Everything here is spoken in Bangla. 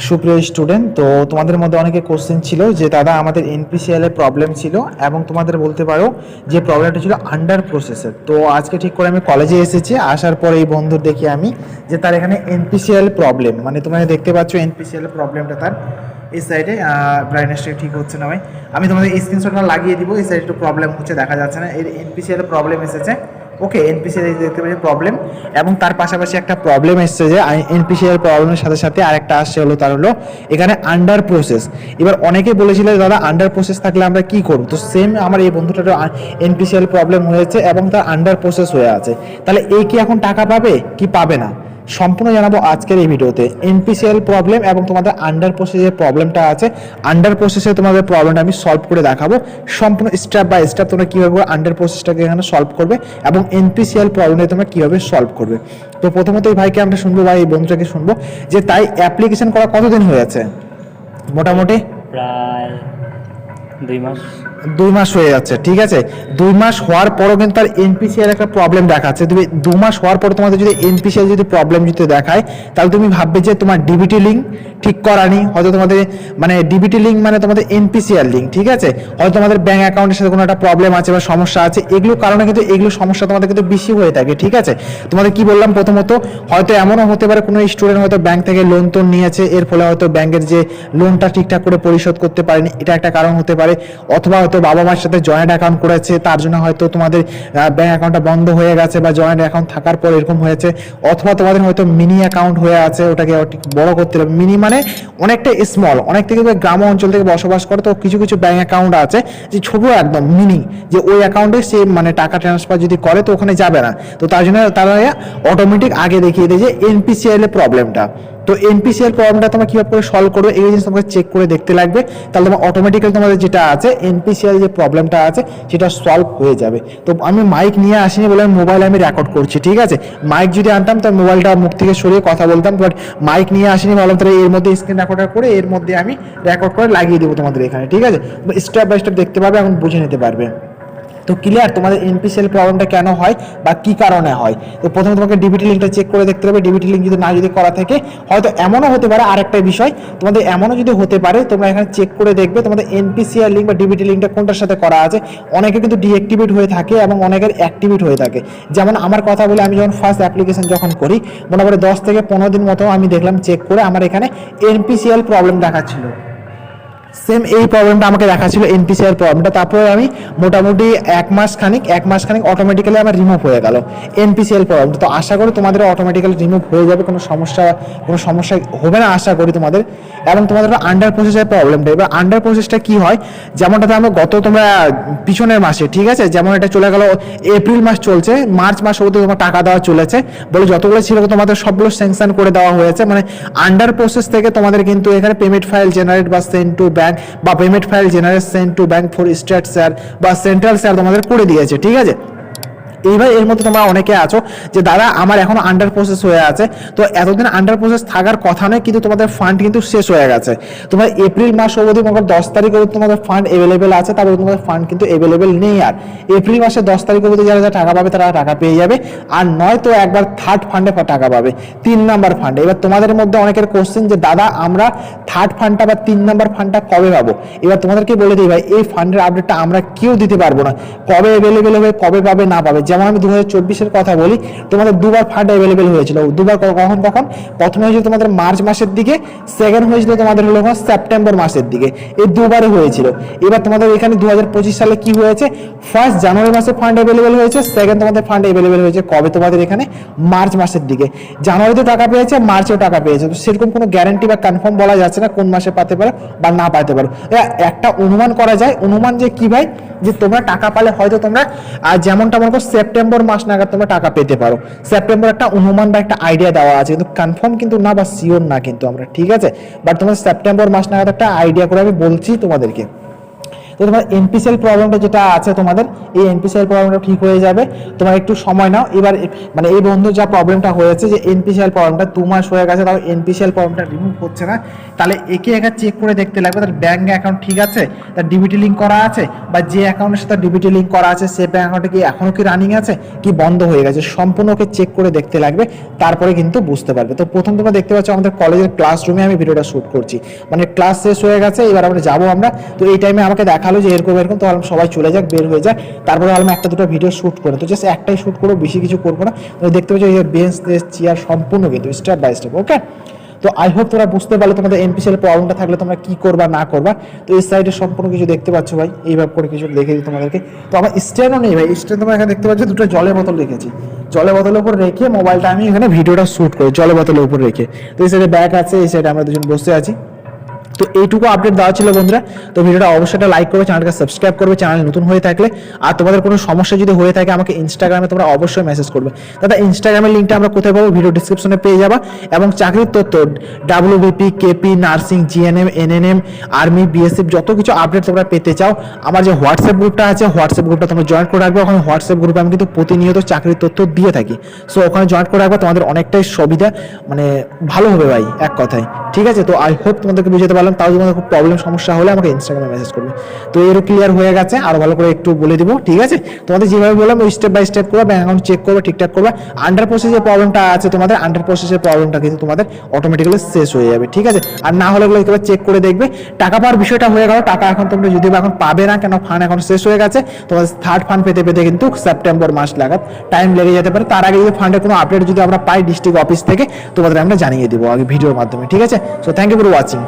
সুপ্রিয় স্টুডেন্ট, তো তোমাদের মধ্যে অনেকে কোশ্চেন ছিল যে দাদা আমাদের এনপিসিএল এর প্রবলেম ছিল এবং তোমাদের বলতে পারো যে প্রবলেমটা ছিল আন্ডার প্রসেসের। তো আজকে ঠিক করে আমি কলেজে এসেছি, আসার পর এই বন্ধুর দেখি আমি যে তার এখানে এনপিসিএল প্রবলেম, মানে তোমরা দেখতে পাচ্ছ এনপিসিএল প্রবলেমটা তার এই সাইডে ব্রাইটনেসটা ঠিক হচ্ছে না ভাই। আমি তোমাদের এই স্ক্রিনশটটা লাগিয়ে দিব, এই সাইডে একটু প্রবলেম হচ্ছে, দেখা যাচ্ছে না। এর এনপিসিএল প্রবলেম এসেছে। ওকে, এনপিসিএল দেখতে পাচ্ছি প্রবলেম, এবং তার পাশাপাশি একটা প্রবলেম এসছে যে এনপিসিএল প্রবলেমের সাথে সাথে আরেকটা আসছে হলো তার হলো এখানে আন্ডার প্রসেস। এবার অনেকে বলেছিল দাদা আন্ডার প্রসেস থাকলে আমরা কি করব, তো সেম আমার এই বন্ধুটার এনপিসিএল প্রবলেম হয়েছে এবং তার আন্ডার প্রসেস হয়ে আছে। তাহলে এ কি এখন টাকা পাবে কি পাবে না সম্পূর্ণ জানাবো আজকের এই ভিডিওতে। এনপিসিএল প্রবলেম এবং তোমাদের আন্ডার প্রসেসের প্রবলেমটা আছে, আন্ডার প্রসেসে তোমাদের প্রবলেমটা আমি সলভ করে দেখাবো সম্পূর্ণ স্টেপ বাই স্টেপ, তোমরা কীভাবে আন্ডার প্রসেসটাকে এখানে সলভ করবে এবং এনপিসিএল প্রবলেমটা তোমরা কীভাবে সলভ করবে। তো প্রথমত এই ভাইকে আমরা শুনবো, ভাই এই বন্ধুটাকে শুনবো যে তাই অ্যাপ্লিকেশন করা কতদিন হয়েছে। মোটামুটি প্রায় 2 মাস। 2 মাস হয়ে যাচ্ছে, ঠিক আছে। 2 মাস হওয়ার পরও কিন্তু তার এনপিসিএল একটা প্রবলেম দেখাচ্ছে। তুমি 2 মাস হওয়ার পর তোমাদের যদি এনপিসিএল যদি প্রবলেম যদি দেখায়, তাহলে তুমি ভাববে যে তোমার ডিবিটি লিঙ্ক ঠিক করানি, হয়তো তোমাদের মানে ডিবিটি লিঙ্ক মানে তোমাদের এনপিসিএল লিঙ্ক, ঠিক আছে। হয়তো তোমাদের ব্যাঙ্ক অ্যাকাউন্টের সাথে কোনো একটা প্রবলেম আছে বা সমস্যা আছে, এগুলোর কারণে কিন্তু এগুলো সমস্যা তোমাদের কিন্তু বেশি হয়ে থাকে, ঠিক আছে। তোমাদের কি বললাম প্রথমত, হয়তো এমনও হতে পারে কোনো স্টুডেন্ট হয়তো ব্যাংক থেকে লোন টোন নিয়েছে, এর ফলে হয়তো ব্যাংকের যে লোনটা ঠিকঠাক করে পরিশোধ করতে পারেনি, এটা একটা কারণ হতে পারে। অথবা হয়তো বাবা মার সাথে জয়েন্ট অ্যাকাউন্ট করেছে, তার জন্য হয়তো তোমাদের ব্যাংক অ্যাকাউন্টটা বন্ধ হয়ে গেছে বা জয়েন্ট অ্যাকাউন্ট থাকার পর এরকম হয়েছে। অথবা তোমাদের হয়তো মিনি অ্যাকাউন্ট হয়ে আছে, ওটাকে বড় করতে হবে। মিনি মানে অনেকটা স্মল, অনেক থেকে গ্রাম অঞ্চল থেকে বসবাস করে, তো কিছু কিছু ব্যাংক অ্যাকাউন্ট আছে যে ছোট একদম মিনি, যে ওই অ্যাকাউন্টে সে মানে টাকা ট্রান্সফার যদি করে তো ওখানে যাবে না, তো তার জন্য তারা অটোমেটিক আগে দেখিয়ে দেয় যে এনপিসিএল এর প্রবলেমটা। তো এনপিসিএল প্রবলেমটা তোমরা কিভাবে করে সলভ করবে এই জিনিস তোমাকে চেক করে দেখতে লাগবে, তাহলে তোমার অটোমেটিক্যালি তোমাদের যেটা আছে এনপিসিএল যে প্রবলেমটা আছে সেটা সলভ হয়ে যাবে। তো আমি মাইক নিয়ে আসিনি বলে মোবাইলে আমি রেকর্ড করছি, ঠিক আছে। মাইক যদি আনতাম তার মোবাইলটা মুখ থেকে সরিয়ে কথা বলতাম, বাট মাইক নিয়ে আসিনি, বললাম তাহলে এর মধ্যে স্ক্রিন রেকর্ডার করে এর মধ্যে আমি রেকর্ড করে লাগিয়ে দেবো তোমাদের এখানে, ঠিক আছে। স্টেপ বাই স্টেপ দেখতে পাবে এবং বুঝে নিতে পারবে। তো ক্লিয়ার তোমাদের এনপিসিএল প্রবলেমটা কেন হয় বা কি কারণে হয়। তো প্রথমে তোমাকে ডিবিটি লিঙ্কটা চেক করে দেখতে হবে। ডিবিটি লিঙ্ক যদি না যদি করা থাকে, হয়তো এমনও হতে পারে, আরেকটা বিষয় তোমাদের এমনও যদি হতে পারে, তোমরা এখানে চেক করে দেখবে তোমাদের এনপিসিএল লিঙ্ক বা ডিবিটি লিঙ্কটা কোনটার সাথে করা আছে। অনেকে কিন্তু ডিঅ্যাক্টিভেট হয়ে থাকে এবং অনেকের অ্যাক্টিভেট হয়ে থাকে। যেমন আমার কথা বলে, আমি যখন ফার্স্ট অ্যাপ্লিকেশন যখন করি, মোটামুটি 10 থেকে 15 দিন মতো আমি দেখলাম চেক করে আমার এখানে এনপিসিএল প্রবলেম দেখাচ্ছিল। সেম এই প্রবলেমটা আমাকে দেখাচ্ছিল এনপিসিআর প্রবলেমটা। তারপরে আমি মোটামুটি এক মাস খানিক অটোমেটিক্যালি আমার রিমুভ হয়ে গেল এনপিসিএল প্রবলেমটা। তো আশা করি তোমাদের অটোমেটিক্যালি রিমুভ হয়ে যাবে, কোনো সমস্যা হবে না আশা করি তোমাদের। এবং তোমাদের আন্ডার প্রসেসের প্রবলেমটা, এবার আন্ডার প্রসেসটা কি হয়, যেমনটাতে আমরা তোমরা পিছনের মাসে, ঠিক আছে, যেমন এটা চলে গেল এপ্রিল মাস চলছে, মার্চ মাস অবধি তোমার টাকা দেওয়া চলেছে বলে যতগুলো ছিল তোমাদের সবগুলো স্যাংশন করে দেওয়া হয়েছে। মানে আন্ডার প্রসেস থেকে তোমাদের কিন্তু এখানে পেমেন্ট ফাইল জেনারেট বা সেন্ড টু ব্যাংক বা payment file generate send to bank for state share বা সেন্ট্রাল শেয়ার তোমাদের করে দিয়েছে, ঠিক আছে। এইবার এর মধ্যে তোমরা অনেকে আছো যে দাদা আমার এখনো আন্ডার প্রসেস হয়ে আছে, তো এতদিন আন্ডার প্রসেস থাকার কথা নয়, কিন্তু তোমাদের ফান্ড কিন্তু শেষ হয়ে গেছে। তোমার এপ্রিল মাস অবধি মনে 10 তারিখ অবধি তোমাদের ফান্ড অ্যাভেলেবেল আছে, তারপরে তোমাদের ফান্ড কিন্তু অ্যাভেলেবেল নেই। আর এপ্রিল মাসের 10 তারিখ অবধি যারা টাকা পাবে তারা টাকা পেয়ে যাবে, আর নয়তো একবার থার্ড ফান্ডে টাকা পাবে, 3 নাম্বার ফান্ডে। এবার তোমাদের মধ্যে অনেকের কোশ্চেন যে দাদা আমরা থার্ড ফান্ডটা বা 3 নাম্বার ফান্ডটা কবে পাবো। এবার তোমাদেরকে বলে দিই ভাই, এই ফান্ডের আপডেটটা আমরা কেউ দিতে পারবো না, কবে অ্যাভেলেবেল হবে কবে পাবে না পাবে। যেমন আমি 2024-এর কথা বলি, তোমাদের দুবার ফান্ড অ্যাভেলেবেল হয়েছিল। দুবার কখন কখন, প্রথমে হয়েছিল তোমাদের মার্চ মাসের দিকে, সেকেন্ড হয়েছিল তোমাদের হলো সেপ্টেম্বর মাসের দিকে, এই দুবারে হয়েছিল। এবার তোমাদের এখানে 2025 সালে কি হয়েছে, ফার্স্ট জানুয়ারি মাসে ফান্ড অ্যাভেলেবেল হয়েছে, সেকেন্ড তোমাদের ফান্ড অ্যাভেলেবেল হয়েছে কবে তোমাদের এখানে মার্চ মাসের দিকে। জানুয়ারিতে টাকা পেয়েছে, মার্চেও টাকা পেয়েছে, তো সেরকম কোনো গ্যারান্টি বা কনফার্ম বলা যাচ্ছে না কোন মাসে পাতে পারো বা না পাতে পারো। একটা অনুমান করা যায়, অনুমান যে কি ভাই, যে তোমরা টাকা পালে হয়তো তোমরা যেমনটা মনে করো সেপ্টেম্বর মাস নাগাদ তোমরা টাকা পেতে পারো। সেপ্টেম্বর একটা অনুমান বা একটা আইডিয়া দেওয়া আছে, কিন্তু কনফার্ম কিন্তু না বা শিওর না কিন্তু আমরা, ঠিক আছে। বাট তোমার সেপ্টেম্বর মাস নাগাদ একটা আইডিয়া করে আমি বলছি তোমাদেরকে। তো তোমার এনপিসিএল প্রবলেমটা যেটা আছে তোমাদের, এই এনপিসিএল প্রবলেমটা ঠিক হয়ে যাবে। তোমার একটু সময় নাও। এবার মানে এই বন্ধু যা প্রবলেমটা হয়েছে যে এনপিসিএল প্রবলেমটা 2 মাস হয়ে গেছে, তাও এনপিসিএল প্রবলেমটা রিমুভ হচ্ছে না, তাহলে একে একা চেক করে দেখতে লাগবে তার ব্যাঙ্ক অ্যাকাউন্ট ঠিক আছে, তার ডিবিটি লিঙ্ক করা আছে, বা যে অ্যাকাউন্টের সাথে ডিবিটি লিঙ্ক করা আছে সে ব্যাঙ্ক অ্যাকাউন্টে কি এখনো কি রানিং আছে কি বন্ধ হয়ে গেছে, সম্পূর্ণ ওকে চেক করে দেখতে লাগবে, তারপরে কিন্তু বুঝতে পারবে। তো প্রথম তোমরা দেখতে পাচ্ছ আমাদের কলেজের ক্লাসরুমে আমি ভিডিওটা শ্যুট করছি, মানে ক্লাস শেষ হয়ে গেছে, এবার আমরা যাবো আমরা। তো এই টাইমে আমাকে দেখালো যে এরকম এরকম, তো সবাই চলে যাক, বের হয়ে যাক, তারপরে আমি একটা দুটো ভিডিও শ্যুট করে, তো জাস্ট একটাই শ্যুট করবো, বেশি কিছু করবো না। তো দেখতে পাচ্ছ এই বেঞ্চ চেয়ার সম্পূর্ণ কিন্তু স্টেপ বাই স্টেপ। ওকে, তো আই হোপ তোমরা বুঝতে পারলে তোমাদের এনপিসিএল প্রবলেমটা থাকলে তোমরা কি করবা না করবা। তো এই সাইডে সম্পূর্ণ কিছু দেখতে পাচ্ছ ভাই, এইভাবে করে কিছু দেখে দিই তোমাদেরকে। তো আমার স্ট্যান্ডও নেই ভাই, স্ট্যান্ড তোমরা এখানে দেখতে পাচ্ছ দুটো জলের বোতল রেখেছি, জলের বোতলের উপর রেখে মোবাইলটা আমি এখানে ভিডিওটা শ্যুট করি জলের বোতলের উপর রেখে। তো এই সাইডে ব্যাগ আছে, এই সাইডে আমরা দুজন বসে আছি। তো এইটুকু আপডেট দেওয়া ছিল বন্ধুরা। তো ভিডিওটা অবশ্যই একটা লাইক করবে, চ্যানেলকে সাবস্ক্রাইব করবে চ্যানেল নতুন হয়ে থাকলে। আর তোমাদের কোনো সমস্যা যদি হয়ে থাকে আমাকে ইনস্টাগ্রামে তোমরা অবশ্যই মেসেজ করবে। দাদা ইনস্টাগ্রামের লিঙ্কটা আমরা কোথায় পাবো, ভিডিও ডিসক্রিপশনে পেয়ে যাবা। এবং চাকরির তথ্য WBP, KP, nursing, GNM, ANM, army, BSF যত কিছু আপডেট তোমরা পেতে চাও, আমার যে হোয়াটসঅ্যাপ গ্রুপটা আছে হোয়াটসঅ্যাপ গ্রুপটা তোমরা জয়েন করে রাখবে। ওখানে হোয়াটসঅ্যাপ গ্রুপে আমি কিন্তু প্রতিনিয়ত চাকরির তথ্য দিয়ে থাকি। সো ওখানে জয়েন করে রাখবে, তোমাদের অনেকটাই সুবিধা, মানে ভালো হবে ভাই এক কথায়। ঠিক আছে, তো আই হোপ তোমাদেরকে বুঝাতে পারলাম। তাও যদি তোমাদের খুব প্রবলেম সমস্যা হলে আমাকে ইনস্টাগ্রামে মেসেজ করবে। তো এরও ক্লিয়ার হয়ে গেছে, আরো ভালো করে একটু বলে দিব। ঠিক আছে, তোমাদের যেভাবে বললাম ওই স্টেপ বাই স্টেপ করবে, ব্যাঙ্ক অ্যাকাউন্ট চেক করবে, ঠিকঠাক করবে। আন্ডার প্রসেসের প্রবলেমটা আছে তোমাদের, আন্ডার প্রসেসের প্রবলেমটা কিন্তু তোমাদের অটোমেটিক্যালি শেষ হয়ে যাবে। ঠিক আছে, আর না হলে এগুলো একবার চেক করে দেখবে। টাকা পাওয়ার বিষয়টা হয়ে গেল, টাকা এখন তোমরা যদি এখন পাবে না, কেন ফান্ড এখন শেষ হয়ে গেছে। তোমাদের থার্ড ফান্ড পেতে পেতে কিন্তু সেপ্টেম্বর মাস লাগাত টাইম লেগে যেতে পারে। তার আগে যদি ফান্ডের কোনো আপডেট যদি আমরা পাই ডিস্ট্রিক্ট অফিস থেকে, তোমাদের আমরা জানিয়ে দিব আগে ভিডিওর মাধ্যমে। ঠিক আছে, so thank you for watching.